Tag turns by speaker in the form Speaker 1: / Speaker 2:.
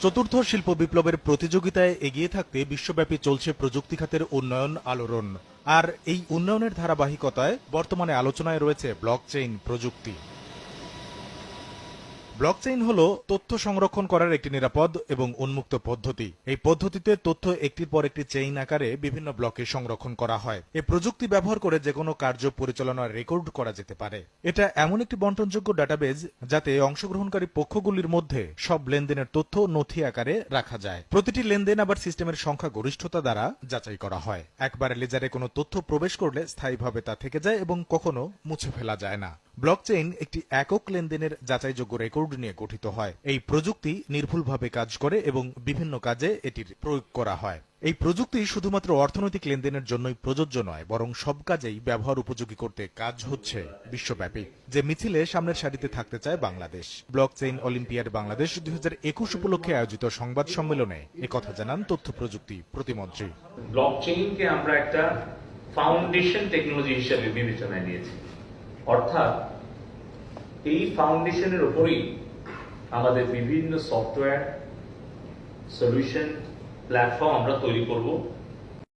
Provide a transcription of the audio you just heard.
Speaker 1: চতুর্থ শিল্প বিপ্লবের প্রতিযোগিতায় এগিয়ে থাকতে বিশ্বব্যাপী চলছে প্রযুক্তি খাতের উন্নয়ন আলোড়ন। আর এই উন্নয়নের ধারাবাহিকতায় বর্তমানে আলোচনায় রয়েছে ব্লকচেইন প্রযুক্তি। ব্লকচেইন হলো তথ্য সংরক্ষণ করার একটি নিরাপদ এবং উন্মুক্ত পদ্ধতি। এই পদ্ধতিতে তথ্য একটির পর একটি চেইন আকারে বিভিন্ন ব্লকে সংরক্ষণ করা হয়। এই প্রযুক্তি ব্যবহার করে যে কোনো কার্য পরিচালনার রেকর্ড করা যেতে পারে। এটা এমন একটি বন্টনযোগ্য ডাটাবেজ যাতে অংশগ্রহণকারী পক্ষগুলির মধ্যে সব লেনদেনের তথ্য নথি আকারে রাখা যায়। প্রতিটি লেনদেন আবার সিস্টেমের সংখ্যা গরিষ্ঠতা দ্বারা যাচাই করা হয়। একবারে লেজারে কোনো তথ্য প্রবেশ করলে স্থায়ীভাবে তা থেকে যায় এবং কখনো মুছে ফেলা যায় না। ব্লকচেইন একটি একক লেনদেনের যাচাইযোগ্য রেকর্ড নিয়ে গঠিত হয়। এই প্রযুক্তি নির্ভুলভাবে কাজ করে এবং বিভিন্ন কাজে এটির প্রয়োগ করা হয়। এই প্রযুক্তি শুধুমাত্র অর্থনৈতিক লেনদেনের জন্যই প্রযোজ্য নয়, বরং সব কাজেই ব্যবহার উপযোগী করতে কাজ হচ্ছে বিশ্বব্যাপী। যে মিছিলে সামনের সারিতে থাকতে চায় বাংলাদেশ। ব্লকচেইন অলিম্পিয়াড বাংলাদেশ 2021 উপলক্ষে আয়োজিত সংবাদ সম্মেলনে একথা জানান তথ্য প্রযুক্তি প্রতিমন্ত্রী।
Speaker 2: ব্লকচেইনকে আমরা একটা ফাউন্ডেশন টেকনোলজি হিসেবে বিবেচনায় নিয়েছি, অর্থাৎ এই ফাউন্ডেশনের উপরেই আমাদের বিভিন্ন সফটওয়্যার সলিউশন প্ল্যাটফর্ম আমরা তৈরি করব